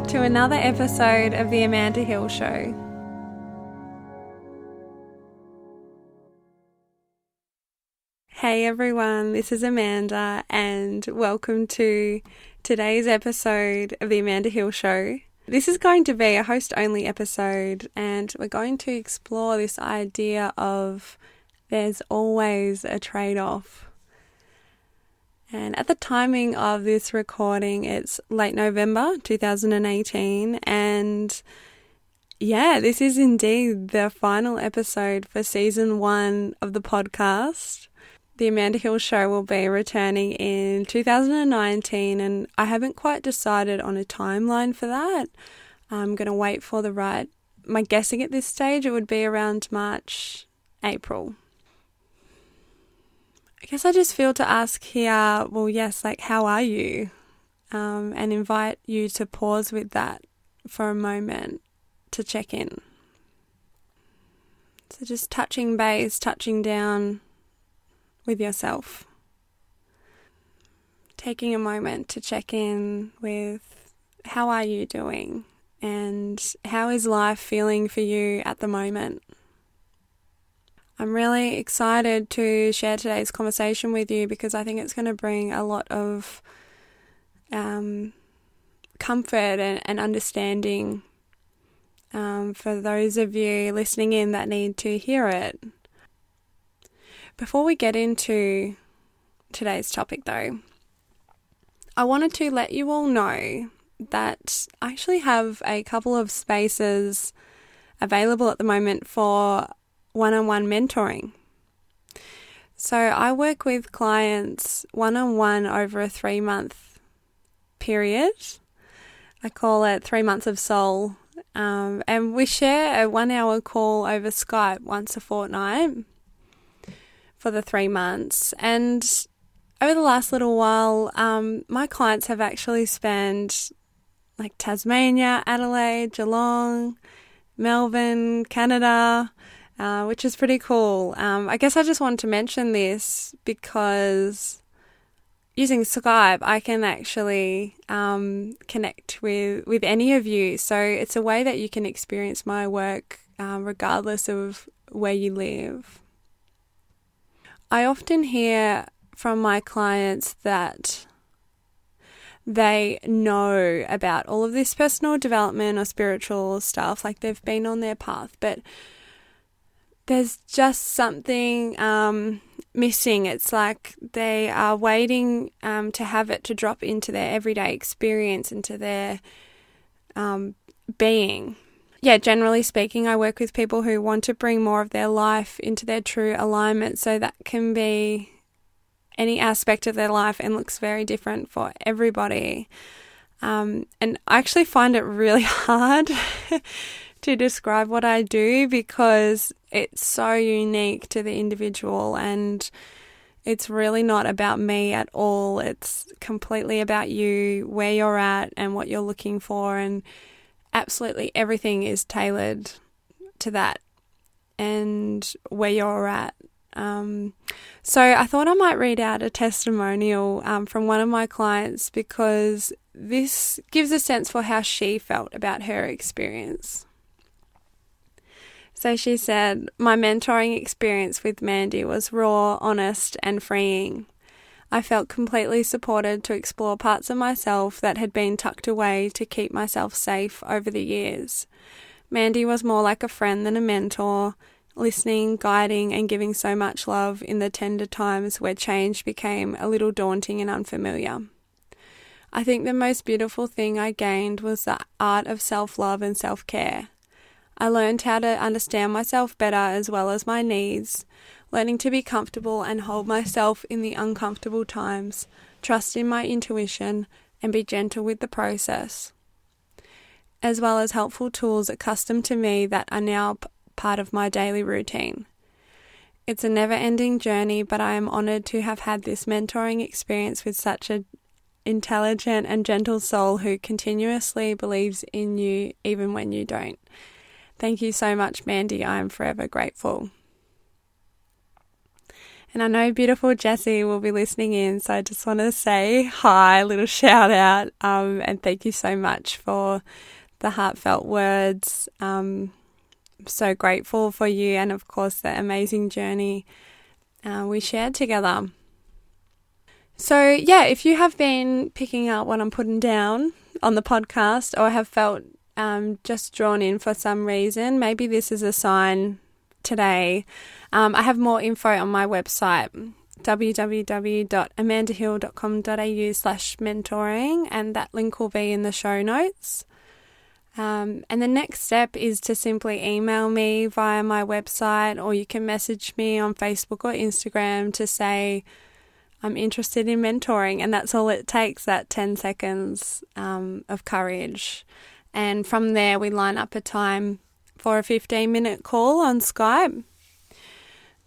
to another episode of The Amanda Hill Show. Hey everyone, this is Amanda and welcome to today's episode of The Amanda Hill Show. This is going to be a host-only episode and we're going to explore this idea of there's always a trade-off. And at the timing of this recording, it's late November 2018, and this is indeed the final episode for season 1 of the podcast. The Amanda Hill Show will be returning in 2019, and I haven't quite decided on a timeline for that. I'm going to wait for my guessing at this stage, it would be around March, April. I guess I just feel to ask here, how are you? And invite you to pause with that for a moment to check in. So just touching base, touching down with yourself. Taking a moment to check in with how are you doing and how is life feeling for you at the moment? I'm really excited to share today's conversation with you because I think it's going to bring a lot of comfort and understanding for those of you listening in that need to hear it. Before we get into today's topic though, I wanted to let you all know that I actually have a couple of spaces available at the moment for one-on-one mentoring. So I work with clients one-on-one over a 3-month period. I call it 3 months of soul. And we share a 1-hour call over Skype once a fortnight for the 3 months. And over the last little while, my clients have actually spanned like Tasmania, Adelaide, Geelong, Melbourne, Canada, which is pretty cool. I guess I just wanted to mention this because using Skype, I can actually connect with any of you. So it's a way that you can experience my work regardless of where you live. I often hear from my clients that they know about all of this personal development or spiritual stuff, like they've been on their path, but there's just something missing. It's like they are waiting to have it to drop into their everyday experience, into their being. Yeah, generally speaking, I work with people who want to bring more of their life into their true alignment. So that can be any aspect of their life and looks very different for everybody. And I actually find it really hard to describe what I do because it's so unique to the individual and it's really not about me at all. It's completely about you, where you're at and what you're looking for, and absolutely everything is tailored to that and where you're at. So I thought I might read out a testimonial from one of my clients because this gives a sense for how she felt about her experience. So she said, "My mentoring experience with Mandy was raw, honest and freeing. I felt completely supported to explore parts of myself that had been tucked away to keep myself safe over the years. Mandy was more like a friend than a mentor, listening, guiding and giving so much love in the tender times where change became a little daunting and unfamiliar. I think the most beautiful thing I gained was the art of self-love and self-care. I learned how to understand myself better as well as my needs, learning to be comfortable and hold myself in the uncomfortable times, trust in my intuition and be gentle with the process, as well as helpful tools accustomed to me that are now part of my daily routine. It's a never-ending journey, but I am honoured to have had this mentoring experience with such an intelligent and gentle soul who continuously believes in you even when you don't. Thank you so much, Mandy. I am forever grateful." And I know beautiful Jessie will be listening in, so I just want to say hi, little shout out, and thank you so much for the heartfelt words. I'm so grateful for you and, of course, the amazing journey we shared together. So, yeah, if you have been picking up what I'm putting down on the podcast or have felt just drawn in for some reason, maybe this is a sign today. I have more info on my website, www.amandahill.com.au/mentoring, and that link will be in the show notes. And the next step is to simply email me via my website, or you can message me on Facebook or Instagram to say I'm interested in mentoring, and that's all it takes, that 10 seconds of courage. And from there, we line up a time for a 15-minute call on Skype.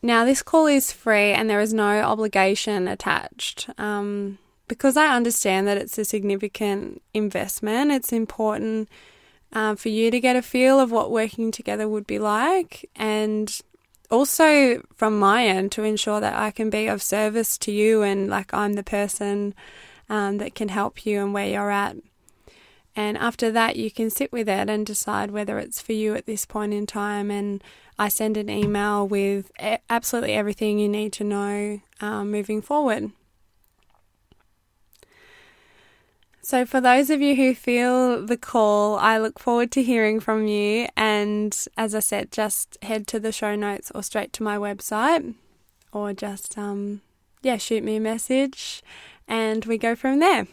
Now, this call is free and there is no obligation attached. Because I understand that it's a significant investment, it's important for you to get a feel of what working together would be like, and also from my end to ensure that I can be of service to you and like I'm the person that can help you and where you're at. And after that, you can sit with it and decide whether it's for you at this point in time. And I send an email with absolutely everything you need to know moving forward. So for those of you who feel the call, I look forward to hearing from you. And as I said, just head to the show notes or straight to my website, or just, shoot me a message and we go from there.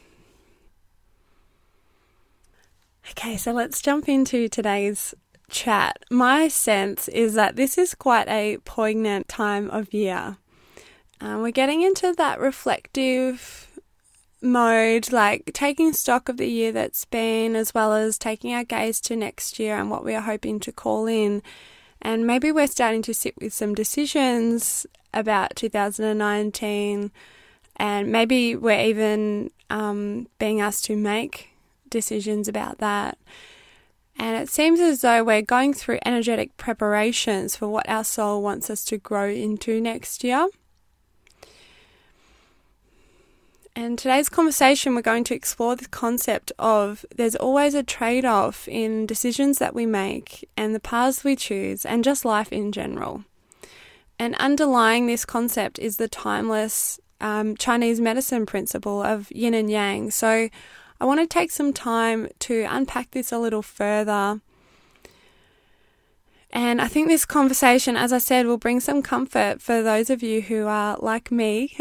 Okay, so let's jump into today's chat. My sense is that this is quite a poignant time of year. We're getting into that reflective mode, like taking stock of the year that's been, as well as taking our gaze to next year and what we are hoping to call in. And maybe we're starting to sit with some decisions about 2019, and maybe we're even being asked to make decisions about that. And it seems as though we're going through energetic preparations for what our soul wants us to grow into next year. And today's conversation, we're going to explore the concept of there's always a trade-off in decisions that we make and the paths we choose, and just life in general. And underlying this concept is the timeless Chinese medicine principle of yin and yang. So I want to take some time to unpack this a little further. And I think this conversation, as I said, will bring some comfort for those of you who are, like me,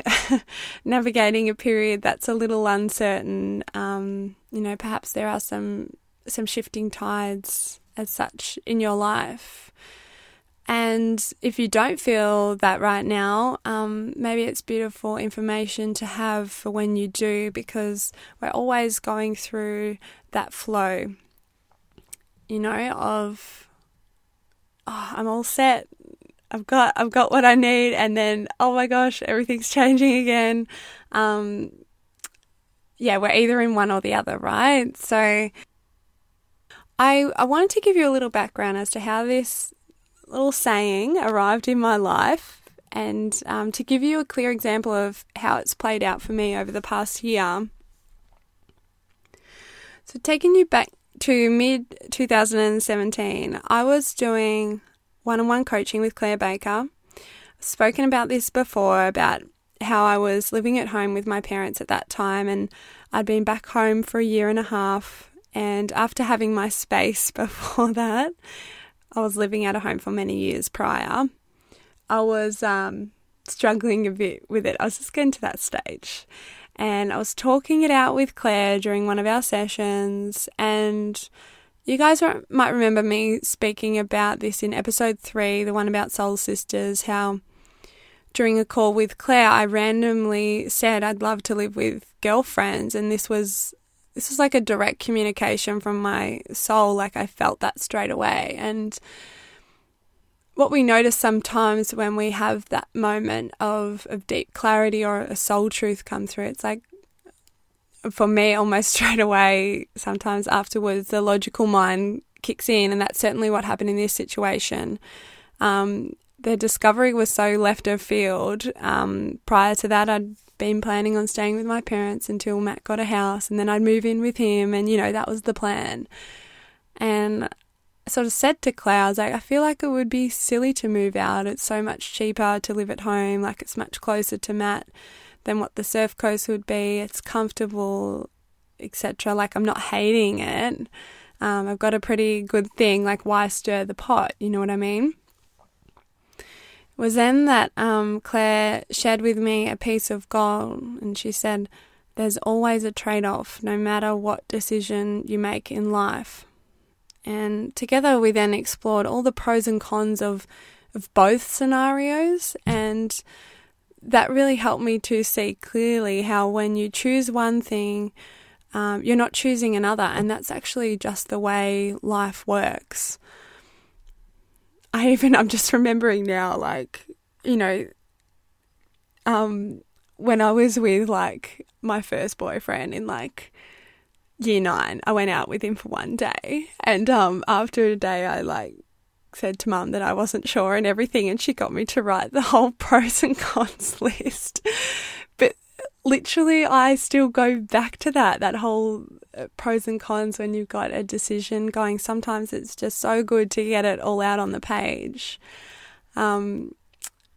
navigating a period that's a little uncertain. Perhaps there are some shifting tides as such in your life. And if you don't feel that right now, maybe it's beautiful information to have for when you do, because we're always going through that flow, of, I'm all set. I've got what I need, and then, oh my gosh, everything's changing again. We're either in one or the other, right? So I wanted to give you a little background as to how this little saying arrived in my life, and to give you a clear example of how it's played out for me over the past year. So taking you back to mid-2017, I was doing one-on-one coaching with Claire Baker. I've spoken about this before, about how I was living at home with my parents at that time, and I'd been back home for a year and a half, and after having my space before that, I was living out of home for many years prior. I was struggling a bit with it. I was just getting to that stage. And I was talking it out with Claire during one of our sessions. And you guys might remember me speaking about this in episode 3, the one about soul sisters, how during a call with Claire, I randomly said I'd love to live with girlfriends. And this was like a direct communication from my soul. Like, I felt that straight away. And what we notice sometimes when we have that moment of deep clarity or a soul truth come through, it's like, for me, almost straight away, sometimes afterwards, the logical mind kicks in. And that's certainly what happened in this situation. the discovery was so left of field. Prior to that, I'd been planning on staying with my parents until Matt got a house, and then I'd move in with him, and that was the plan. And I sort of said to Claire, I was like, I feel like it would be silly to move out. It's so much cheaper to live at home. Like, it's much closer to Matt than what the Surf Coast would be. It's comfortable, etc. Like, I'm not hating it. I've got a pretty good thing. Like, why stir the pot? You know what I mean? It was then that Claire shared with me a piece of gold, and she said, there's always a trade-off, no matter what decision you make in life. And together we then explored all the pros and cons of both scenarios, and that really helped me to see clearly how when you choose one thing, you're not choosing another, and that's actually just the way life works. I'm just remembering now, like, when I was with, like, my first boyfriend in, like, year 9, I went out with him for one day, and after a day I, like, said to Mum that I wasn't sure and everything, and she got me to write the whole pros and cons list. But literally I still go back to that whole pros and cons when you've got a decision going. Sometimes it's just so good to get it all out on the page. But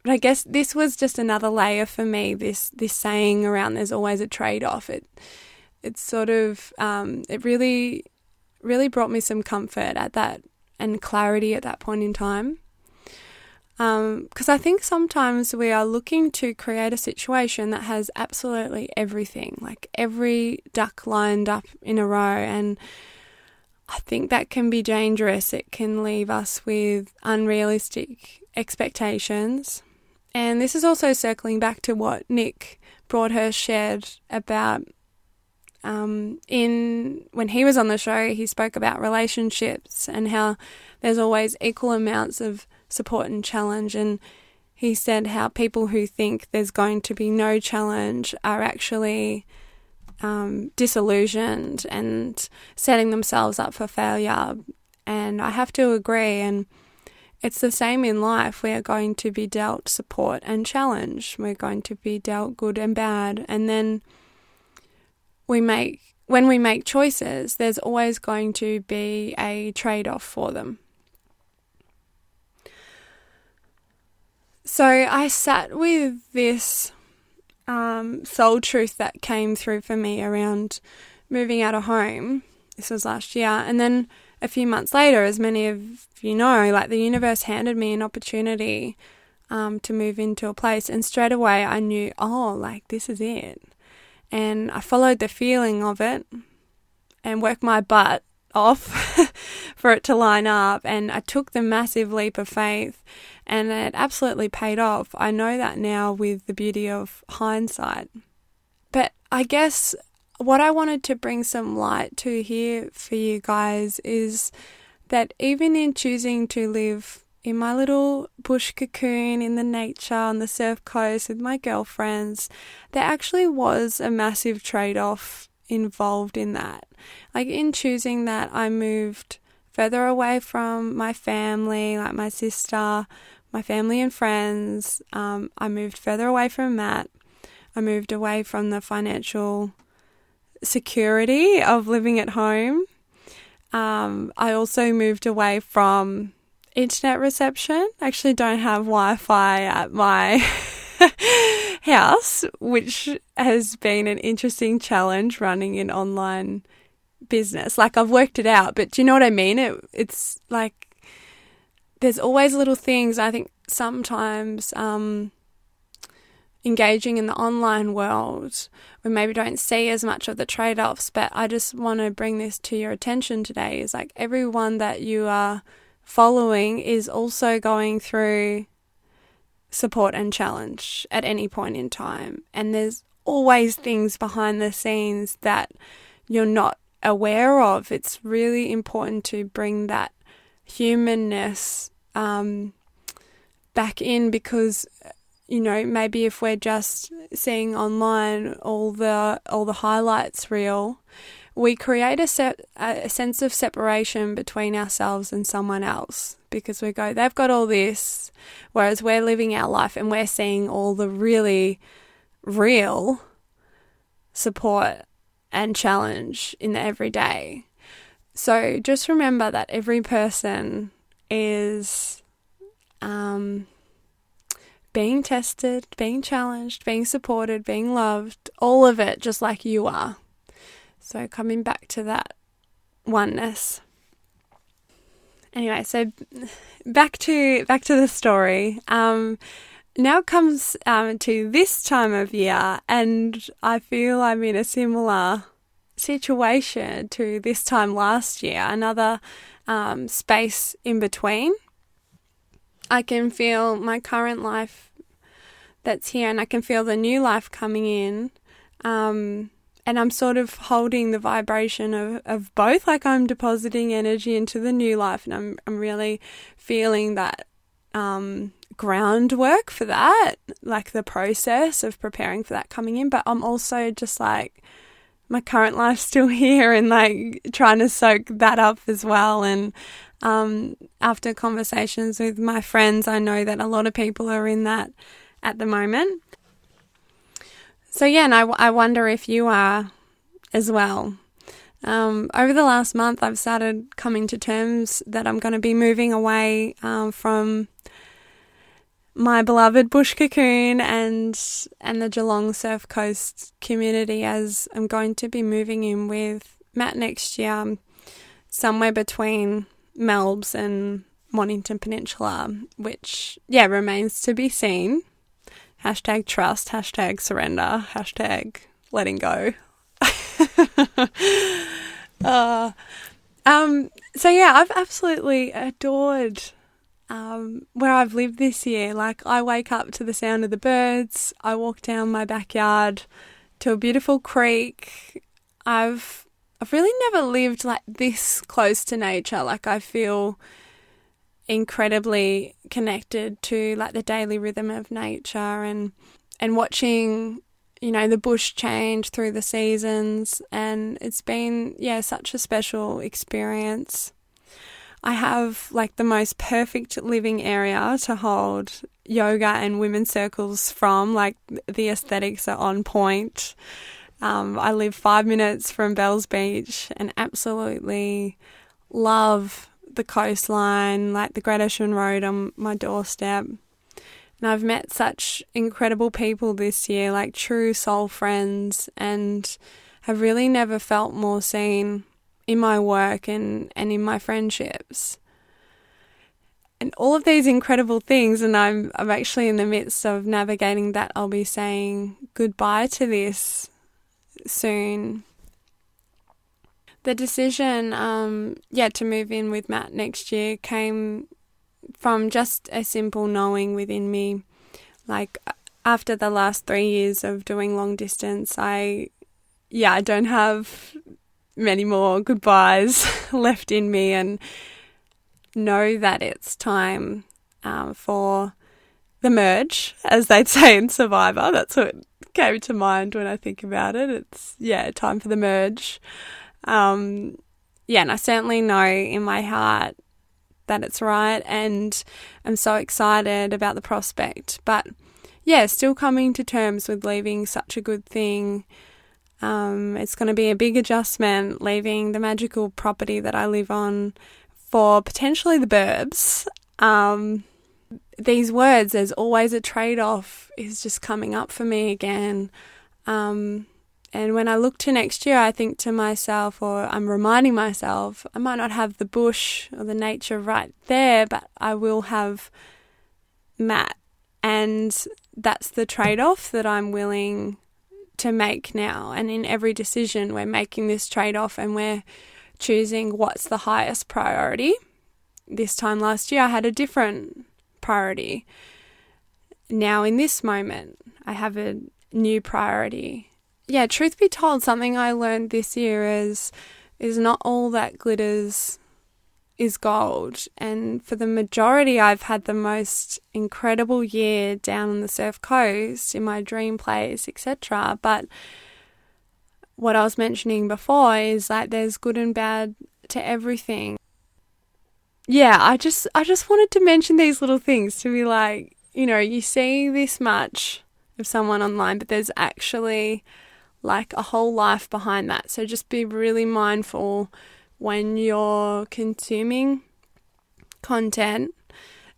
I guess this was just another layer for me, this saying around there's always a trade-off. It's sort of, it really, really brought me some comfort at that and clarity at that point in time. Because I think sometimes we are looking to create a situation that has absolutely everything, like every duck lined up in a row, and I think that can be dangerous. It can leave us with unrealistic expectations. And this is also circling back to what Nick Broadhurst shared about when he was on the show. He spoke about relationships and how there's always equal amounts of support and challenge, and he said how people who think there's going to be no challenge are actually disillusioned and setting themselves up for failure. And I have to agree, and it's the same in life. We are going to be dealt support and challenge. We're going to be dealt good and bad, and then when we make choices, there's always going to be a trade-off for them. So I sat with this soul truth that came through for me around moving out of home. This was last year. And then a few months later, as many of you know, like, the universe handed me an opportunity to move into a place. And straight away I knew, this is it. And I followed the feeling of it and worked my butt off for it to line up. And I took the massive leap of faith, and it absolutely paid off. I know that now with the beauty of hindsight. But I guess what I wanted to bring some light to here for you guys is that even in choosing to live in my little bush cocoon in the nature on the Surf Coast with my girlfriends, there actually was a massive trade-off involved in that. Like, in choosing that, I moved further away from my family, like my sister, my family and friends. I moved further away from Matt. I moved away from the financial security of living at home. I also moved away from internet reception. I actually don't have Wi-Fi at my house, which has been an interesting challenge running an online business. Like, I've worked it out, but do you know what I mean? It's like there's always little things. I think sometimes engaging in the online world, we maybe don't see as much of the trade-offs, but I just want to bring this to your attention today. Is like, everyone that you are following is also going through support and challenge at any point in time. And there's always things behind the scenes that you're not aware of. It's really important to bring that humanness back in, because maybe if we're just seeing online all the highlights reel, we create a sense of separation between ourselves and someone else, because we go, they've got all this, whereas we're living our life and we're seeing all the really real support and challenge in the everyday. So just remember that every person is being tested, being challenged, being supported, being loved, all of it just like you are. So coming back to that oneness. Anyway, so back to the story. Now comes to this time of year, and I feel I'm in a similar situation to this time last year, another space in between. I can feel my current life that's here, and I can feel the new life coming in. And I'm sort of holding the vibration of both, like I'm depositing energy into the new life, and I'm really feeling that groundwork for that, like the process of preparing for that coming in. But I'm also just like, my current life's still here, and like trying to soak that up as well. And after conversations with my friends, I know that a lot of people are in that at the moment. So yeah, and I wonder if you are as well. Over the last month, I've started coming to terms that I'm going to be moving away from my beloved bush cocoon and the Geelong Surf Coast community, as I'm going to be moving in with Matt next year, somewhere between Melbs and Mornington Peninsula, which, yeah, remains to be seen. #trust, #surrender, #letting go. So yeah, I've absolutely adored where I've lived this year. Like, I wake up to the sound of the birds. I walk down my backyard to a beautiful creek. I've really never lived like this close to nature. Like, I feel incredibly connected to like the daily rhythm of nature and watching, you know, the bush change through the seasons, and it's been, yeah, such a special experience. I have like the most perfect living area to hold yoga and women's circles from. Like, the aesthetics are on point. I live 5 minutes from Bells Beach and absolutely love the coastline, like the Great Ocean Road on my doorstep. And I've met such incredible people this year, like true soul friends, and have really never felt more seen in my work and in my friendships. And all of these incredible things, and I'm actually in the midst of navigating that. I'll be saying goodbye to this soon. The decision, to move in with Matt next year came from just a simple knowing within me. Like, after the last 3 years of doing long distance, I don't have many more goodbyes left in me, and know that it's time for the merge, as they'd say in Survivor. That's what came to mind when I think about it. It's, time for the merge. And I certainly know in my heart that it's right, and I'm so excited about the prospect. But still coming to terms with leaving such a good thing. It's going to be a big adjustment, leaving the magical property that I live on for potentially the burbs. These words, there's always a trade-off, is just coming up for me again. And when I look to next year, I think to myself, or I'm reminding myself, I might not have the bush or the nature right there, but I will have Matt. And that's the trade-off that I'm willing to make now. And in every decision, we're making this trade-off, and we're choosing what's the highest priority. This time last year, I had a different priority. Now, in this moment, I have a new priority. Yeah, truth be told, something I learned this year is not all that glitters is gold. And for the majority, I've had the most incredible year down on the surf coast, in my dream place, etc. But what I was mentioning before is like there's good and bad to everything. Yeah, I just wanted to mention these little things to be like, you see this much of someone online, but there's actually like a whole life behind that. So just be really mindful when you're consuming content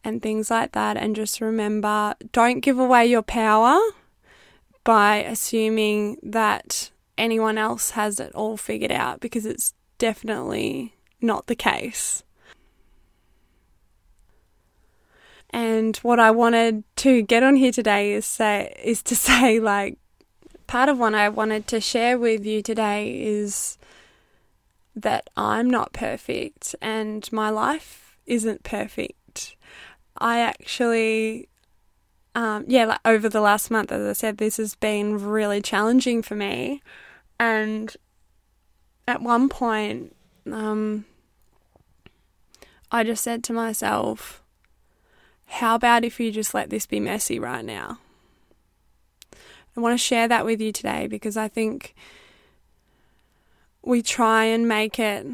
and things like that, and just remember, don't give away your power by assuming that anyone else has it all figured out, because it's definitely not the case. And what I wanted to get on here today is to say like, part of what I wanted to share with you today is that I'm not perfect and my life isn't perfect. I actually, like over the last month, as I said, this has been really challenging for me. And at one point, I just said to myself, how about if you just let this be messy right now? I want to share that with you today, because I think we try and make it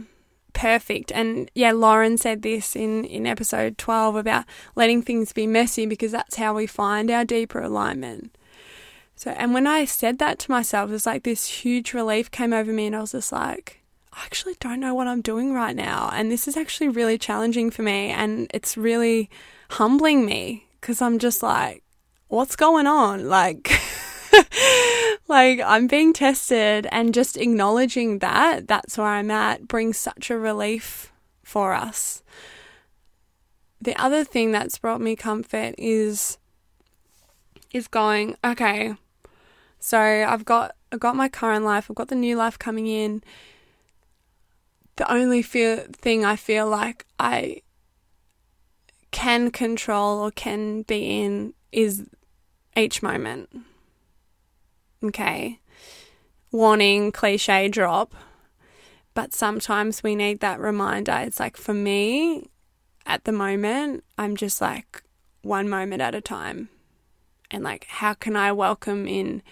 perfect. And yeah, Lauren said this in episode 12 about letting things be messy, because that's how we find our deeper alignment. So, and when I said that to myself, it was like this huge relief came over me, and I was just like, I actually don't know what I'm doing right now. And this is actually really challenging for me, and it's really humbling me, because I'm just like, what's going on? Like, like I'm being tested, and just acknowledging that's where I'm at brings such a relief for us. The other thing that's brought me comfort is going, okay, so I've got my current life, I've got the new life coming in. The only thing I feel like I can control or can be in is each moment. Okay. Warning, cliche drop. But sometimes we need that reminder. It's like, for me, at the moment, I'm just like one moment at a time. And like, how can I welcome in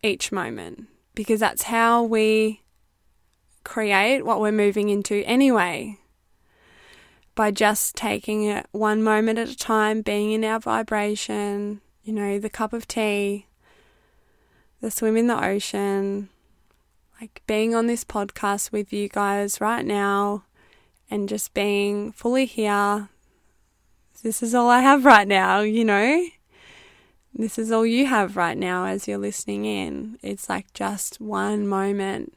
each moment? Because that's how we create what we're moving into anyway. By just taking it one moment at a time, being in our vibration, the cup of tea, the swim in the ocean, like being on this podcast with you guys right now, and just being fully here. This is all I have right now, This is all you have right now as you're listening in. It's like just one moment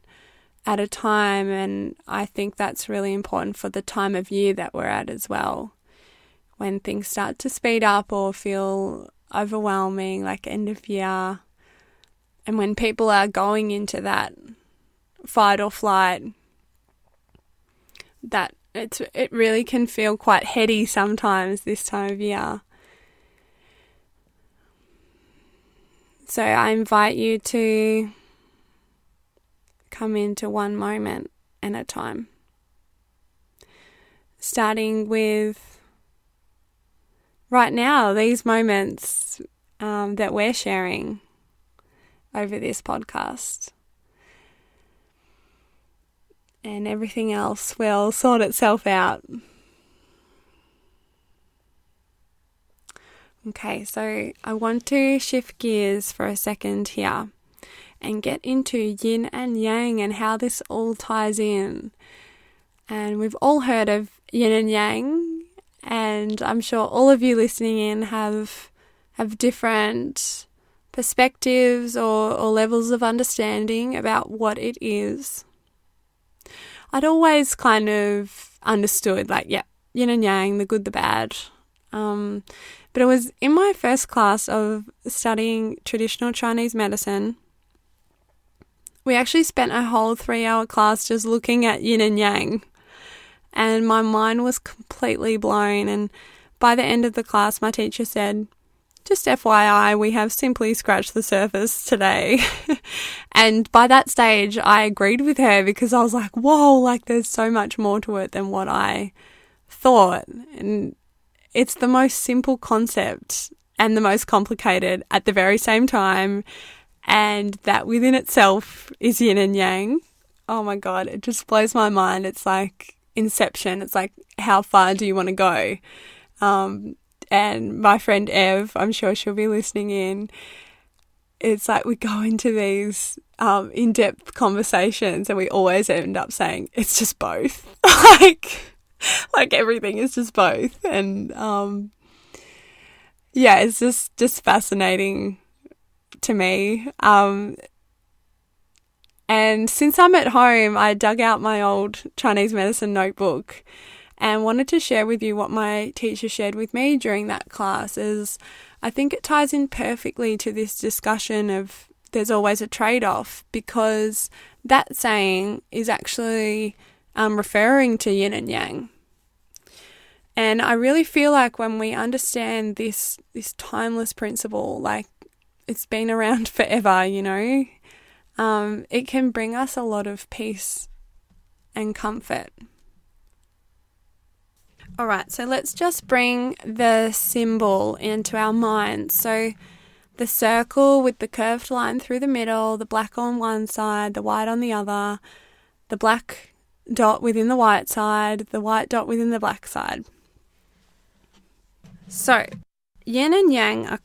at a time, and I think that's really important for the time of year that we're at as well. When things start to speed up or feel overwhelming, like end of year, and when people are going into that fight or flight, that it really can feel quite heady sometimes this time of year. So I invite you to come into one moment at a time. Starting with right now, these moments that we're sharing over this podcast. And everything else will sort itself out. Okay, so I want to shift gears for a second here and get into yin and yang and how this all ties in. And we've all heard of yin and yang, and I'm sure all of you listening in have different perspectives or levels of understanding about what it is. I'd always kind of understood, like, yeah, yin and yang, the good, the bad. But it was in my first class of studying traditional Chinese medicine, we actually spent a whole 3-hour class just looking at yin and yang. And my mind was completely blown. And by the end of the class, my teacher said, just FYI, we have simply scratched the surface today. And by that stage, I agreed with her, because I was like, whoa, like there's so much more to it than what I thought. And it's the most simple concept and the most complicated at the very same time. and that within itself is yin and yang. Oh my God, it just blows my mind. It's like Inception. It's like, how far do you want to go? And my friend Ev, I'm sure she'll be listening in, it's like we go into these in-depth conversations and we always end up saying it's just both. like everything is just both. And yeah, it's just fascinating to me. And since I'm at home, I dug out my old Chinese medicine notebook and wanted to share with you what my teacher shared with me during that class. Is I think it ties in perfectly to this discussion of there's always a trade-off, because that saying is actually referring to yin and yang. And I really feel like when we understand this timeless principle, like it's been around forever, it can bring us a lot of peace and comfort. All right, so let's just bring the symbol into our minds. So the circle with the curved line through the middle, the black on one side, the white on the other, the black dot within the white side, the white dot within the black side. So yin and yang are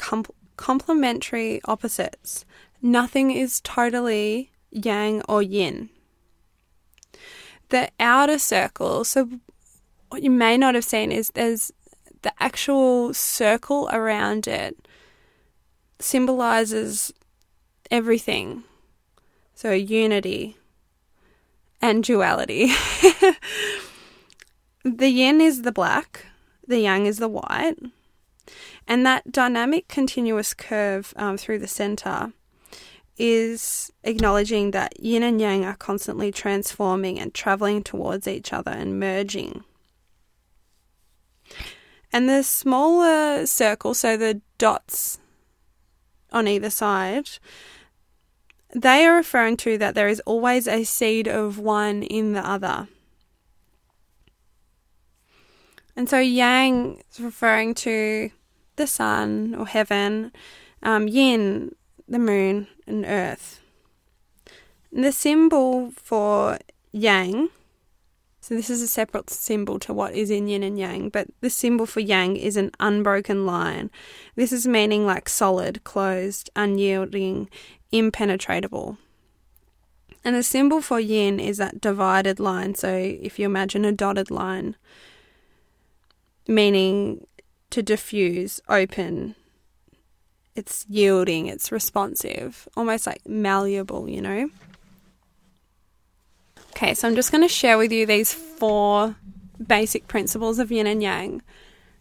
complementary opposites. Nothing is totally yang or yin. The outer circle, so what you may not have seen is there's the actual circle around it symbolizes everything. So unity and duality. The yin is the black, the yang is the white, and that dynamic continuous curve through the center is acknowledging that yin and yang are constantly transforming and traveling towards each other and merging. And the smaller circle, so the dots on either side, they are referring to that there is always a seed of one in the other. And so yang is referring to the sun or heaven, yin, the moon and earth. And the symbol for yang, so this is a separate symbol to what is in yin and yang, but the symbol for yang is an unbroken line. This is meaning like solid, closed, unyielding, impenetrable. And the symbol for yin is that divided line. So if you imagine a dotted line, meaning to diffuse, open, it's yielding, it's responsive, almost like malleable, Okay, so I'm just going to share with you these 4 basic principles of yin and yang.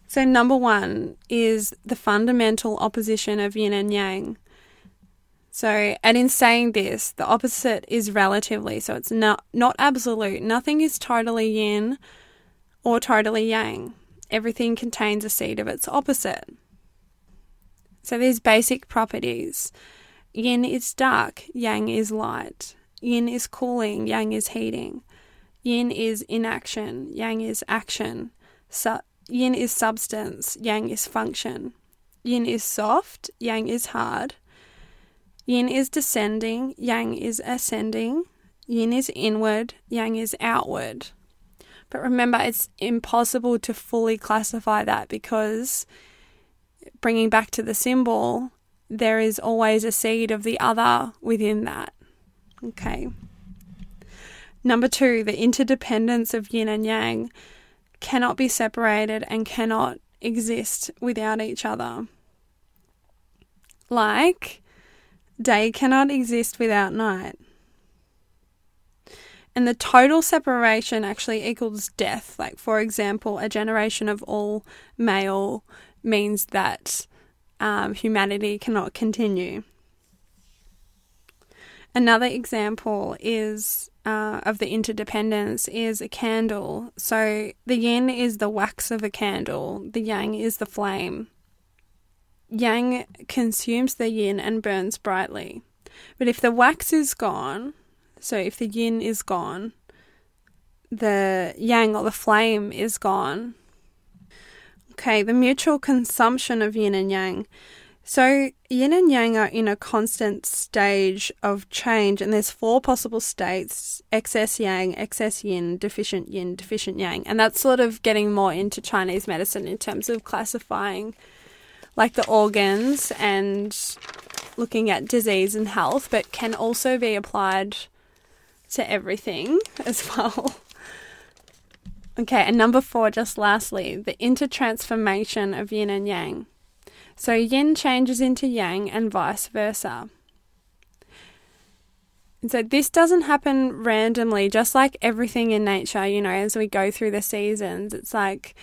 So number 1 is the fundamental opposition of yin and yang. So, and in saying this, the opposite is relatively, so it's not absolute. Nothing is totally yin or totally yang. Everything contains a seed of its opposite. So these basic properties: yin is dark, yang is light. Yin is cooling, yang is heating. Yin is inaction, yang is action. Yin is substance, yang is function. Yin is soft, yang is hard. Yin is descending, yang is ascending. Yin is inward, yang is outward. But remember, it's impossible to fully classify that, because bringing back to the symbol, there is always a seed of the other within that. Okay. Number 2, the interdependence of yin and yang cannot be separated and cannot exist without each other. Like, day cannot exist without night. And the total separation actually equals death. Like, for example, a generation of all male means that humanity cannot continue. Another example is of the interdependence is a candle. So the yin is the wax of a candle, the yang is the flame. Yang consumes the yin and burns brightly. But if the wax is gone, so if the yin is gone, the yang or the flame is gone. Okay, the mutual consumption of yin and yang. So yin and yang are in a constant stage of change, and there's 4 possible states: excess yang, excess yin, deficient yang. And that's sort of getting more into Chinese medicine in terms of classifying like the organs and looking at disease and health, but can also be applied to everything as well. Okay, and number 4, just lastly, the intertransformation of yin and yang. So yin changes into yang and vice versa. And so this doesn't happen randomly, just like everything in nature, as we go through the seasons. It's like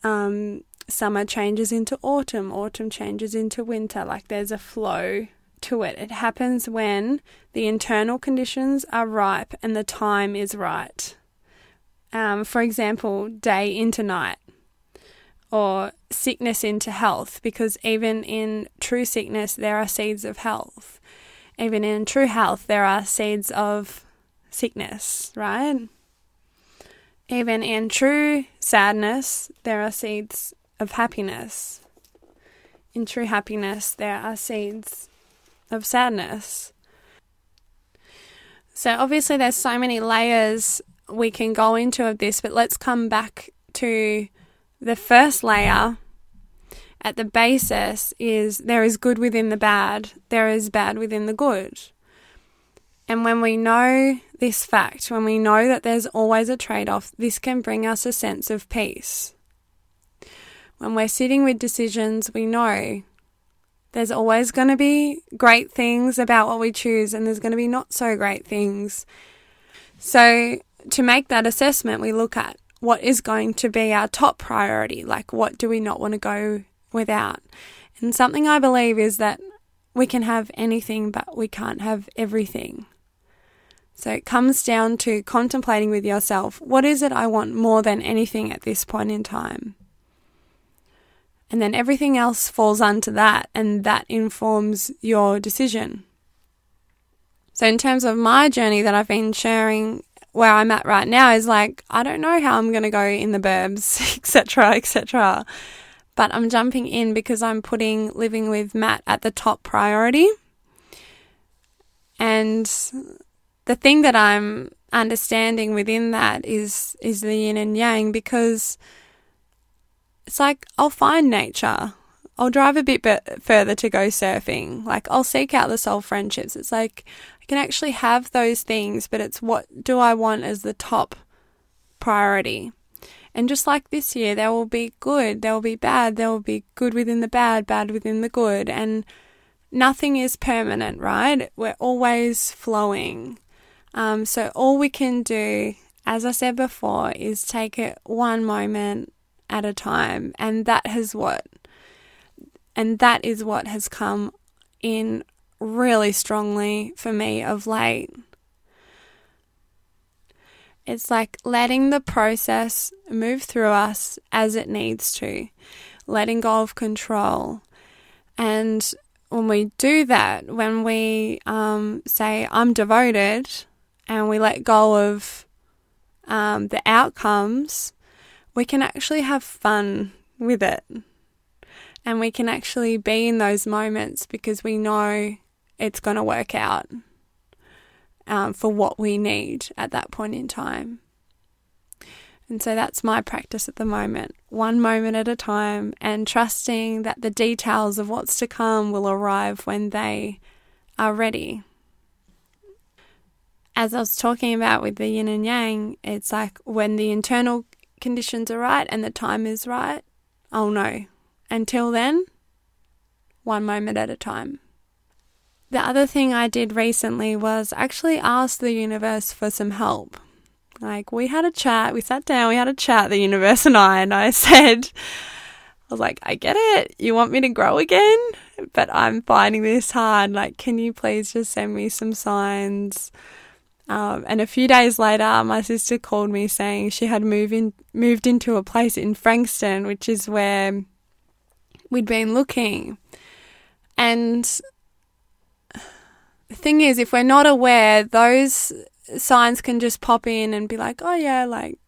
summer changes into autumn, autumn changes into winter. Like there's a flow to it. It happens when the internal conditions are ripe and the time is right. For example, day into night, or sickness into health, because even in true sickness there are seeds of health. Even in true health there are seeds of sickness, right? Even in true sadness there are seeds of happiness. In true happiness there are seeds of sadness. So obviously there's so many layers we can go into of this, but let's come back to the first layer. At the basis is there is good within the bad, there is bad within the good. And when we know this fact, when we know that there's always a trade-off, this can bring us a sense of peace. When we're sitting with decisions, we know there's always going to be great things about what we choose, and there's going to be not so great things. So to make that assessment, we look at what is going to be our top priority, like what do we not want to go without. And something I believe is that we can have anything, but we can't have everything. So it comes down to contemplating with yourself, what is it I want more than anything at this point in time? And then everything else falls under that, and that informs your decision. So in terms of my journey that I've been sharing, where I'm at right now is like, I don't know how I'm going to go in the burbs, etc., etc. But I'm jumping in because I'm putting living with Matt at the top priority. And the thing that I'm understanding within that is the yin and yang, because it's like I'll find nature. I'll drive a bit further to go surfing. Like I'll seek out the soul friendships. It's like I can actually have those things, but it's what do I want as the top priority. And just like this year, there will be good, there will be bad, there will be good within the bad, bad within the good. And nothing is permanent, right? We're always flowing. So all we can do, as I said before, is take it one moment at a time. And that is what has come in really strongly for me of late. It's like letting the process move through us as it needs to, letting go of control. And when we do that, when we say, I'm devoted, and we let go of the outcomes, we can actually have fun with it. And we can actually be in those moments because we know it's going to work out for what we need at that point in time. And so that's my practice at the moment, one moment at a time, and trusting that the details of what's to come will arrive when they are ready. As I was talking about with the yin and yang, it's like when the internal conditions are right and the time is right, I'll know. Until then, one moment at a time. The other thing I did recently was actually ask the universe for some help. Like we had a chat, we sat down, we had a chat, the universe and I said, I was like, I get it. You want me to grow again, but I'm finding this hard. Like, can you please just send me some signs? And a few days later, my sister called me saying she had moved into a place in Frankston, which is where we'd been looking. And the thing is, if we're not aware, those signs can just pop in and be like, oh yeah, like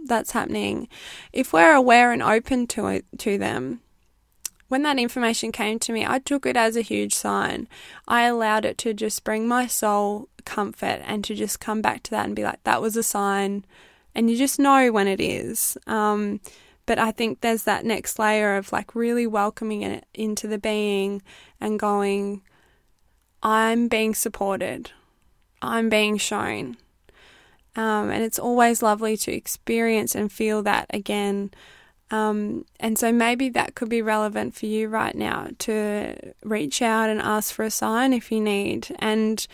that's happening. If we're aware and open to them, when that information came to me, I took it as a huge sign. I allowed it to just bring my soul comfort and to just come back to that and be like, that was a sign. And you just know when it is. But I think there's that next layer of like really welcoming it into the being and going, I'm being supported. I'm being shown. And it's always lovely to experience and feel that again. And so maybe that could be relevant for you right now to reach out and ask for a sign if you need, and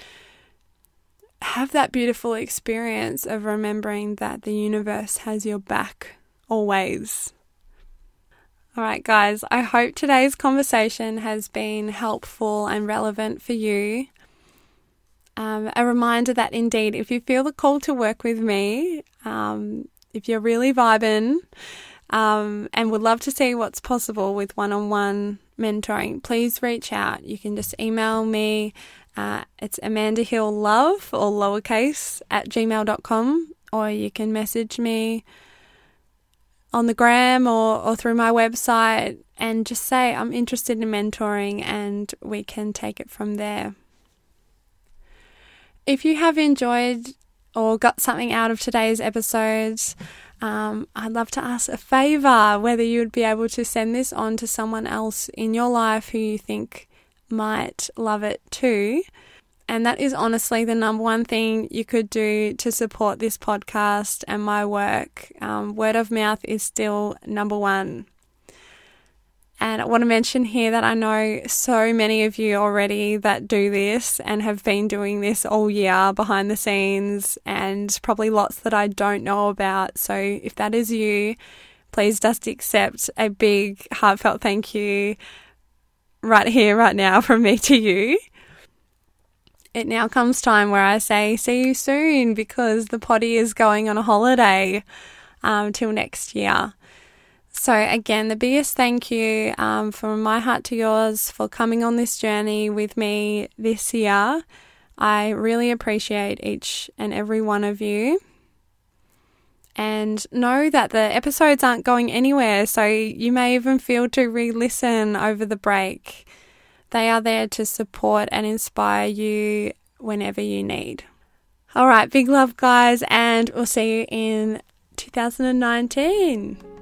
have that beautiful experience of remembering that the universe has your back always. All right, guys, I hope today's conversation has been helpful and relevant for you. A reminder that indeed, if you feel the call to work with me, if you're really vibing, and would love to see what's possible with one-on-one mentoring, please reach out. You can just email me. It's amandahilllove, or lowercase, @gmail.com, or you can message me on the gram or through my website and just say, I'm interested in mentoring, and we can take it from there. If you have enjoyed or got something out of today's episodes, I'd love to ask a favour, whether you would be able to send this on to someone else in your life who you think might love it too. And that is honestly the number one thing you could do to support this podcast and my work. Word of mouth is still number one. And I want to mention here that I know so many of you already that do this and have been doing this all year behind the scenes, and probably lots that I don't know about. So if that is you, please just accept a big heartfelt thank you right here, right now from me to you. It now comes time where I say see you soon, because the potty is going on a holiday till next year. So again, the biggest thank you from my heart to yours for coming on this journey with me this year. I really appreciate each and every one of you. And know that the episodes aren't going anywhere, so you may even feel to re-listen over the break. They are there to support and inspire you whenever you need. All right, big love, guys, and we'll see you in 2019.